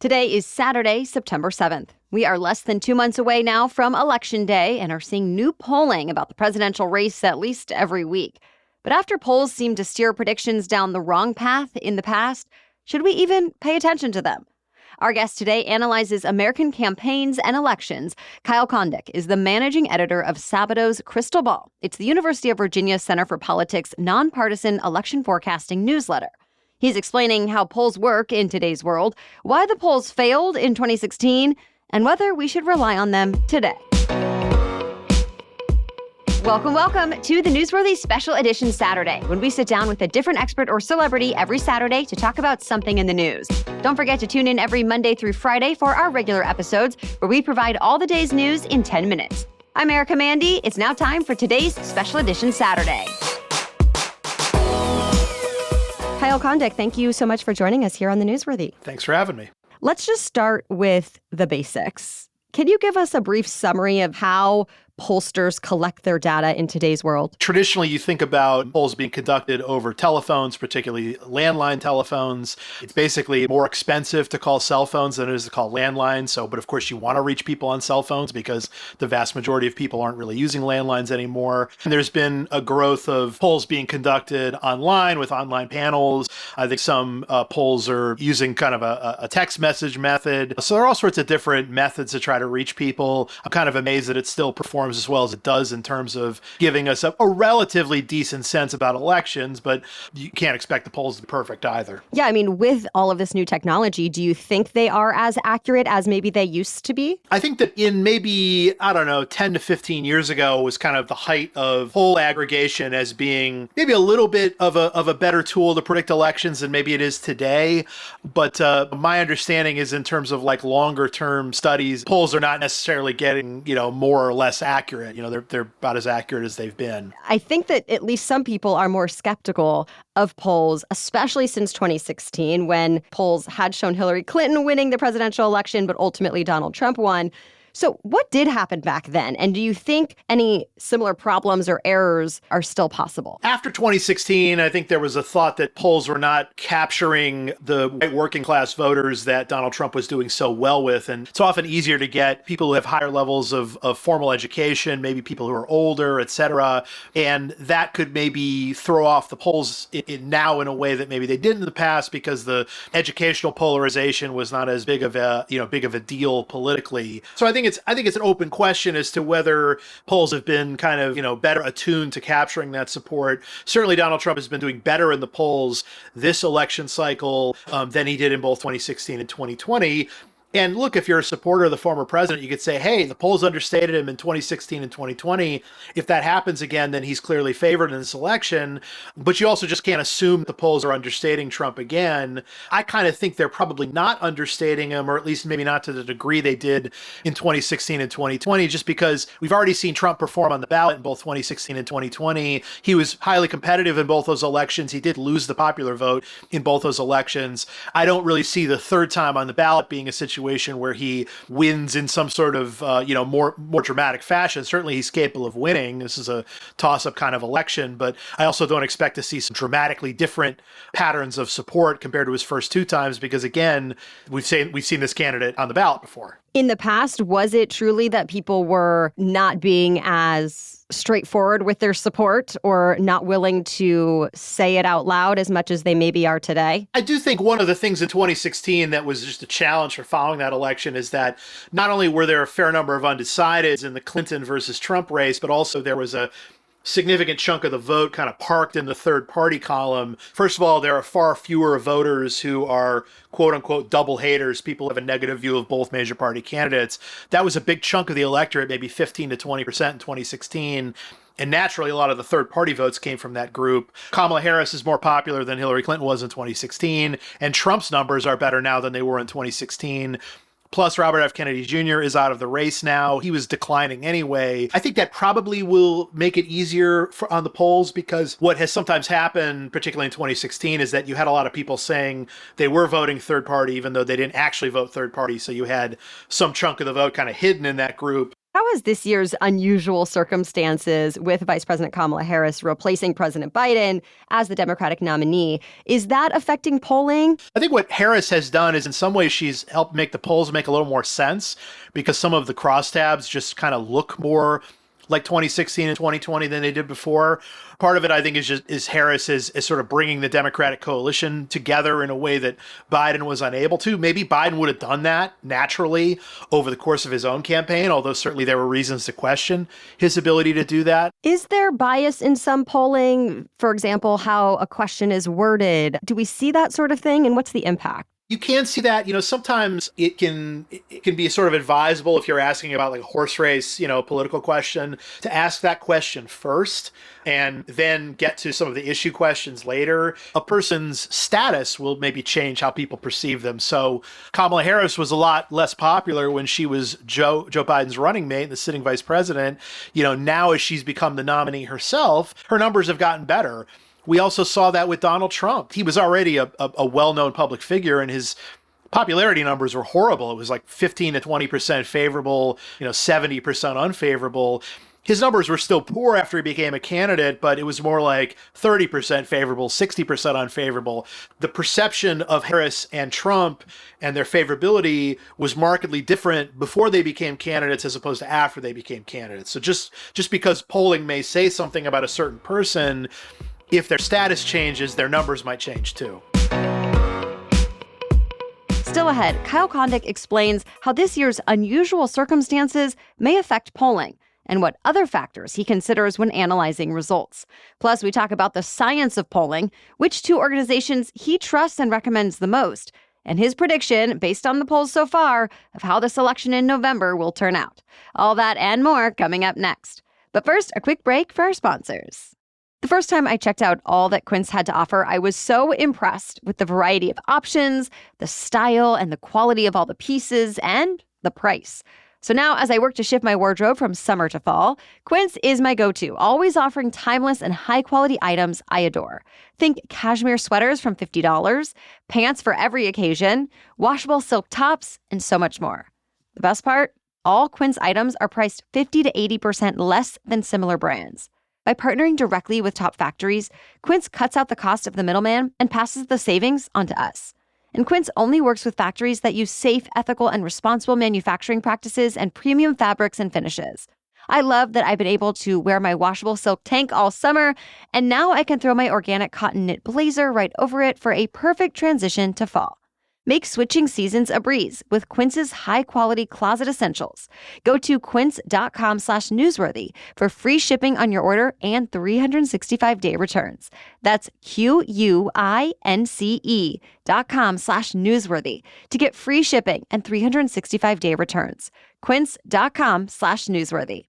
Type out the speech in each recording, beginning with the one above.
Today is Saturday, September 7th. We are less than 2 months away now from Election Day and are seeing new polling about the presidential race at least every week. But after polls seem to steer predictions down the wrong path in the past, should we even pay attention to them? Our guest today analyzes American campaigns and elections. Kyle Kondik is the managing editor of Sabato's Crystal Ball. It's the University of Virginia Center for Politics' nonpartisan election forecasting newsletter. He's explaining how polls work in today's world, why the polls failed in 2016, and whether we should rely on them today. Welcome to the Newsworthy Special Edition Saturday, when we sit down with a different expert or celebrity every Saturday to talk about something in the news. Don't forget to tune in every Monday through Friday for our regular episodes, where we provide all the day's news in 10 minutes. I'm Erica Mandy. It's now time for today's Special Edition Saturday. Kyle Kondik, thank you so much for joining us here on the Newsworthy. Thanks for having me. Let's just start with the basics. Can you give us a brief summary of how pollsters collect their data in today's world? Traditionally, you think about polls being conducted over telephones, particularly landline telephones. It's basically more expensive to call cell phones than it is to call landlines. But of course, you want to reach people on cell phones because the vast majority of people aren't really using landlines anymore. And there's been a growth of polls being conducted online with online panels. I think some polls are using kind of a text message method. So there are all sorts of different methods to try to reach people. I'm kind of amazed that it still performs as well as it does in terms of giving us a relatively decent sense about elections, but you can't expect the polls to be perfect either. Yeah, I mean, with all of this new technology, do you think they are as accurate as maybe they used to be? I think that in maybe, 10 to 15 years ago was kind of the height of poll aggregation as being maybe a little bit of a better tool to predict elections than maybe it is today. But my understanding is in terms of like longer term studies, polls are not necessarily getting, more or less accurate. They're about as accurate as they've been. I think that at least some people are more skeptical of polls, especially since 2016, when polls had shown Hillary Clinton winning the presidential election, but ultimately Donald Trump won. So what did happen back then? And do you think any similar problems or errors are still possible? After 2016, I think there was a thought that polls were not capturing the white working class voters that Donald Trump was doing so well with. And it's often easier to get people who have higher levels of formal education, maybe people who are older, et cetera. And that could maybe throw off the polls now in a way that maybe they did in the past because the educational polarization was not as big of a deal politically. So I think it's an open question as to whether polls have been kind of, better attuned to capturing that support. Certainly, Donald Trump has been doing better in the polls this election cycle than he did in both 2016 and 2020. And look, if you're a supporter of the former president, you could say, hey, the polls understated him in 2016 and 2020. If that happens again, then he's clearly favored in this election. But you also just can't assume the polls are understating Trump again. I kind of think they're probably not understating him, or at least maybe not to the degree they did in 2016 and 2020, just because we've already seen Trump perform on the ballot in both 2016 and 2020. He was highly competitive in both those elections. He did lose the popular vote in both those elections. I don't really see the third time on the ballot being a situation where he wins in some sort of, more dramatic fashion. Certainly he's capable of winning. This is a toss-up kind of election, but I also don't expect to see some dramatically different patterns of support compared to his first two times, because again, we've seen this candidate on the ballot before. In the past, was it truly that people were not being as straightforward with their support or not willing to say it out loud as much as they maybe are today? I do think one of the things in 2016 that was just a challenge for following that election is that not only were there a fair number of undecideds in the Clinton versus Trump race, but also there was a significant chunk of the vote kind of parked in the third party column. First of all, there are far fewer voters who are quote unquote double haters. People have a negative view of both major party candidates. That was a big chunk of the electorate, maybe 15 to 20% in 2016. And naturally, a lot of the third party votes came from that group. Kamala Harris is more popular than Hillary Clinton was in 2016. And Trump's numbers are better now than they were in 2016. Plus, Robert F. Kennedy Jr. is out of the race now. He was declining anyway. I think that probably will make it easier on the polls, because what has sometimes happened, particularly in 2016, is that you had a lot of people saying they were voting third party, even though they didn't actually vote third party. So you had some chunk of the vote kind of hidden in that group. How has this year's unusual circumstances with Vice President Kamala Harris replacing President Biden as the Democratic nominee, is that affecting polling? I think what Harris has done is in some ways she's helped make the polls make a little more sense because some of the crosstabs just kind of look more like 2016 and 2020 than they did before. Part of it, I think, is Harris is sort of bringing the Democratic coalition together in a way that Biden was unable to. Maybe Biden would have done that naturally over the course of his own campaign, although certainly there were reasons to question his ability to do that. Is there bias in some polling? For example, how a question is worded? Do we see that sort of thing? And what's the impact? You can see that, sometimes it can be sort of advisable if you're asking about like a horse race, political question, to ask that question first and then get to some of the issue questions later. A person's status will maybe change how people perceive them. So Kamala Harris was a lot less popular when she was Joe Biden's running mate, the sitting vice president. Now as she's become the nominee herself, her numbers have gotten better. We also saw that with Donald Trump. He was already a well-known public figure, and his popularity numbers were horrible. It was like 15 to 20% favorable, 70% unfavorable. His numbers were still poor after he became a candidate, but it was more like 30% favorable, 60% unfavorable. The perception of Harris and Trump and their favorability was markedly different before they became candidates as opposed to after they became candidates. So just because polling may say something about a certain person, if their status changes, their numbers might change too. Still ahead, Kyle Kondik explains how this year's unusual circumstances may affect polling and what other factors he considers when analyzing results. Plus, we talk about the science of polling, which two organizations he trusts and recommends the most, and his prediction, based on the polls so far, of how this election in November will turn out. All that and more coming up next. But first, a quick break for our sponsors. The first time I checked out all that Quince had to offer, I was so impressed with the variety of options, the style, and the quality of all the pieces, and the price. So now, as I work to shift my wardrobe from summer to fall, Quince is my go-to, always offering timeless and high-quality items I adore. Think cashmere sweaters from $50, pants for every occasion, washable silk tops, and so much more. The best part? All Quince items are priced 50 to 80% less than similar brands. By partnering directly with top factories, Quince cuts out the cost of the middleman and passes the savings on to us. And Quince only works with factories that use safe, ethical, and responsible manufacturing practices and premium fabrics and finishes. I love that I've been able to wear my washable silk tank all summer, and now I can throw my organic cotton knit blazer right over it for a perfect transition to fall. Make switching seasons a breeze with Quince's high-quality closet essentials. Go to quince.com/newsworthy for free shipping on your order and 365-day returns. That's QUINCE.com/newsworthy to get free shipping and 365-day returns. Quince.com/newsworthy.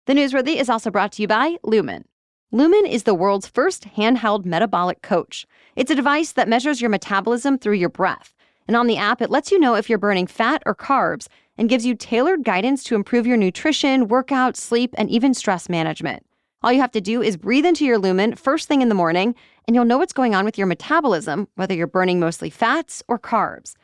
The Newsworthy is also brought to you by Lumen. Lumen is the world's first handheld metabolic coach. It's a device that measures your metabolism through your breath. And on the app, it lets you know if you're burning fat or carbs and gives you tailored guidance to improve your nutrition, workout, sleep, and even stress management. All you have to do is breathe into your Lumen first thing in the morning, and you'll know what's going on with your metabolism, whether you're burning mostly fats or carbs.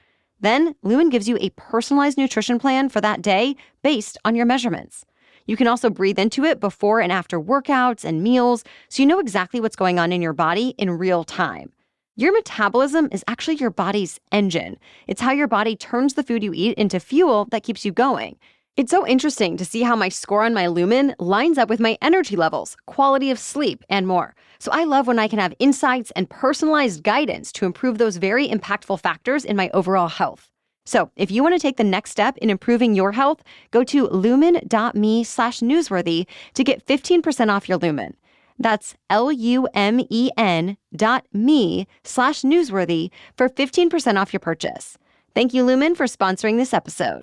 Then, Lumen gives you a personalized nutrition plan for that day based on your measurements. You can also breathe into it before and after workouts and meals, so you know exactly what's going on in your body in real time. Your metabolism is actually your body's engine. It's how your body turns the food you eat into fuel that keeps you going. It's so interesting to see how my score on my Lumen lines up with my energy levels, quality of sleep, and more. So I love when I can have insights and personalized guidance to improve those very impactful factors in my overall health. So if you want to take the next step in improving your health, go to lumen.me/newsworthy to get 15% off your Lumen. That's lumen.me/newsworthy for 15% off your purchase. Thank you, Lumen, for sponsoring this episode.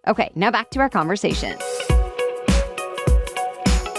Okay, now back to our conversation.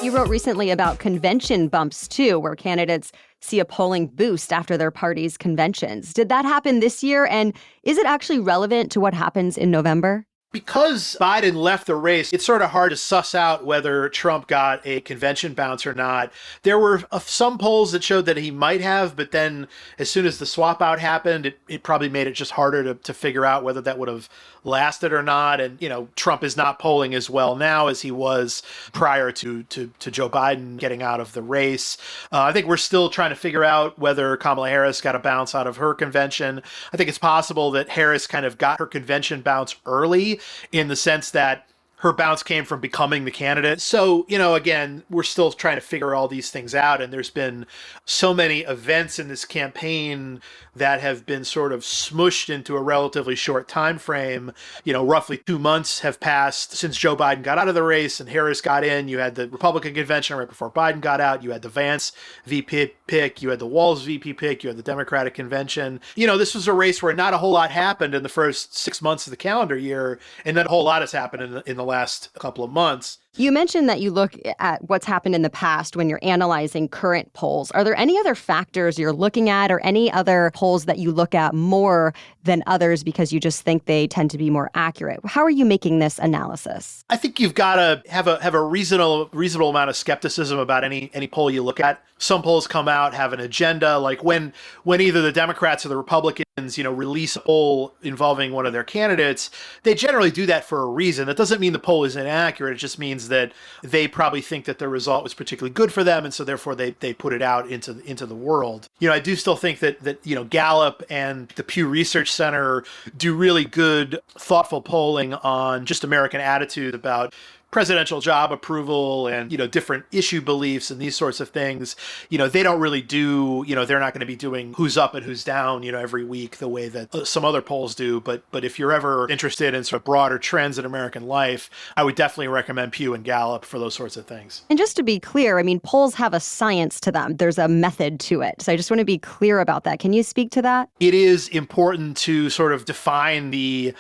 You wrote recently about convention bumps, too, where candidates see a polling boost after their party's conventions. Did that happen this year? And is it actually relevant to what happens in November? Because Biden left the race, it's sort of hard to suss out whether Trump got a convention bounce or not. There were some polls that showed that he might have, but then as soon as the swap out happened, it probably made it just harder to figure out whether that would have lasted or not. And, Trump is not polling as well now as he was prior to Joe Biden getting out of the race. I think we're still trying to figure out whether Kamala Harris got a bounce out of her convention. I think it's possible that Harris kind of got her convention bounce early in the sense that her bounce came from becoming the candidate. So, again, we're still trying to figure all these things out. And there's been so many events in this campaign that have been sort of smushed into a relatively short time frame. Roughly 2 months have passed since Joe Biden got out of the race and Harris got in. You had the Republican convention right before Biden got out. You had the Vance VP pick. You had the Walz VP pick. You had the Democratic convention. This was a race where not a whole lot happened in the first 6 months of the calendar year. And then a whole lot has happened in the last couple of months. You mentioned that you look at what's happened in the past when you're analyzing current polls. Are there any other factors you're looking at or any other polls that you look at more than others because you just think they tend to be more accurate? How are you making this analysis? I think you've got to have a reasonable amount of skepticism about any poll you look at. Some polls come out, have an agenda, like when either the Democrats or the Republicans, release a poll involving one of their candidates, they generally do that for a reason. That doesn't mean the poll is inaccurate. It just means that they probably think that the result was particularly good for them, and so therefore they put it out into the world. I do still think that Gallup and the Pew Research Center do really good, thoughtful polling on just American attitude about presidential job approval and, different issue beliefs and these sorts of things. They don't really do, they're not going to be doing who's up and who's down, every week the way that some other polls do. But if you're ever interested in sort of broader trends in American life, I would definitely recommend Pew and Gallup for those sorts of things. And just to be clear, polls have a science to them. There's a method to it. So I just want to be clear about that. Can you speak to that? It is important to sort of define the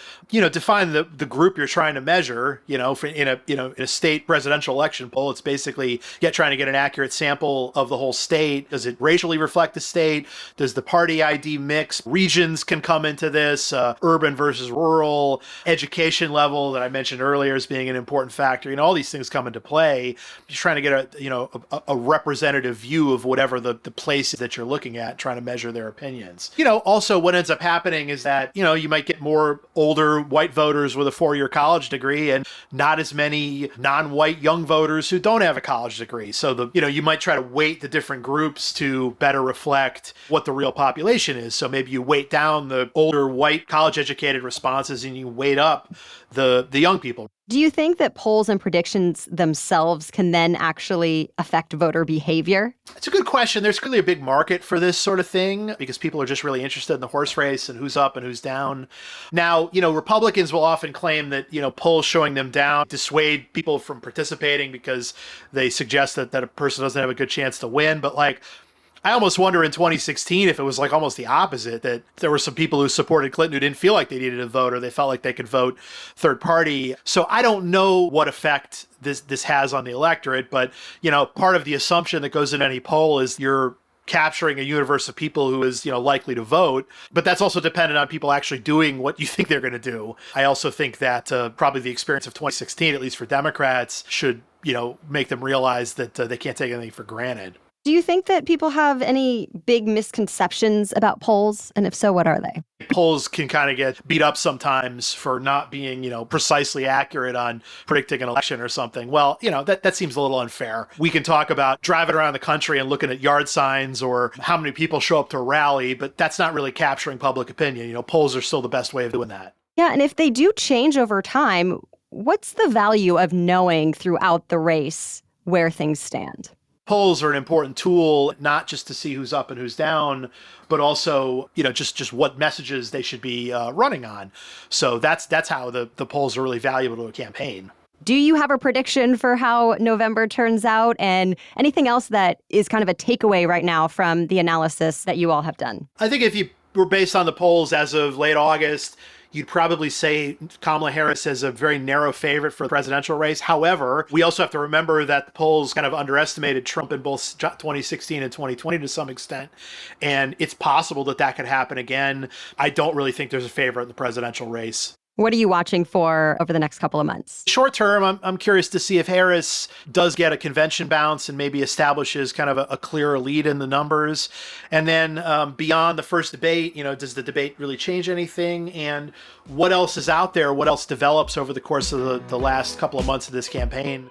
group you're trying to measure, in a state presidential election poll. It's basically trying to get an accurate sample of the whole state. Does it racially reflect the state? Does the party ID mix? Regions can come into this, urban versus rural, education level that I mentioned earlier as being an important factor. All these things come into play. You're trying to get a representative view of whatever the place is that you're looking at, trying to measure their opinions. Also what ends up happening is that, you might get more older white voters with a 4-year college degree and not as many non-white young voters who don't have a college degree. So you might try to weight the different groups to better reflect what the real population is. So maybe you weight down the older white college educated responses and you weight up the young people. Do you think that polls and predictions themselves can then actually affect voter behavior? It's a good question. There's clearly a big market for this sort of thing because people are just really interested in the horse race and who's up and who's down. Now, Republicans will often claim that, polls showing them down dissuade people from participating because they suggest that a person doesn't have a good chance to win. But I almost wonder in 2016 if it was almost the opposite, that there were some people who supported Clinton who didn't feel like they needed to vote or they felt like they could vote third party. So I don't know what effect this has on the electorate, but, part of the assumption that goes in any poll is you're capturing a universe of people who is, likely to vote. But that's also dependent on people actually doing what you think they're going to do. I also think that probably the experience of 2016, at least for Democrats, should, make them realize that they can't take anything for granted. Do you think that people have any big misconceptions about polls? And if so, what are they? Polls can kind of get beat up sometimes for not being, precisely accurate on predicting an election or something. Well, that seems a little unfair. We can talk about driving around the country and looking at yard signs or how many people show up to a rally, but that's not really capturing public opinion. Polls are still the best way of doing that. Yeah, and if they do change over time, what's the value of knowing throughout the race where things stand? Polls are an important tool, not just to see who's up and who's down, but also, just what messages they should be running on. So that's how the polls are really valuable to a campaign. Do you have a prediction for how November turns out and anything else that is kind of a takeaway right now from the analysis that you all have done? I think if you were based on the polls as of late August, you'd probably say Kamala Harris is a very narrow favorite for the presidential race. However, we also have to remember that the polls kind of underestimated Trump in both 2016 and 2020 to some extent. And it's possible that could happen again. I don't really think there's a favorite in the presidential race. What are you watching for over the next couple of months? Short term, I'm curious to see if Harris does get a convention bounce and maybe establishes kind of a clearer lead in the numbers. And then beyond the first debate, does the debate really change anything? And what else is out there? What else develops over the course of the last couple of months of this campaign?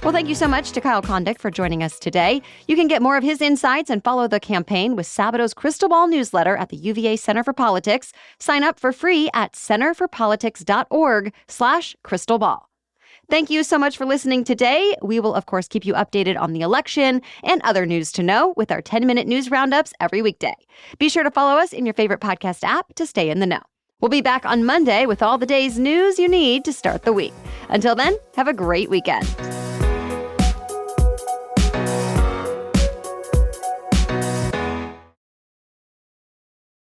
Well, thank you so much to Kyle Kondik for joining us today. You can get more of his insights and follow the campaign with Sabato's Crystal Ball newsletter at the UVA Center for Politics. Sign up for free at centerforpolitics.org/crystalball. Thank you so much for listening today. We will, of course, keep you updated on the election and other news to know with our 10-minute news roundups every weekday. Be sure to follow us in your favorite podcast app to stay in the know. We'll be back on Monday with all the day's news you need to start the week. Until then, have a great weekend.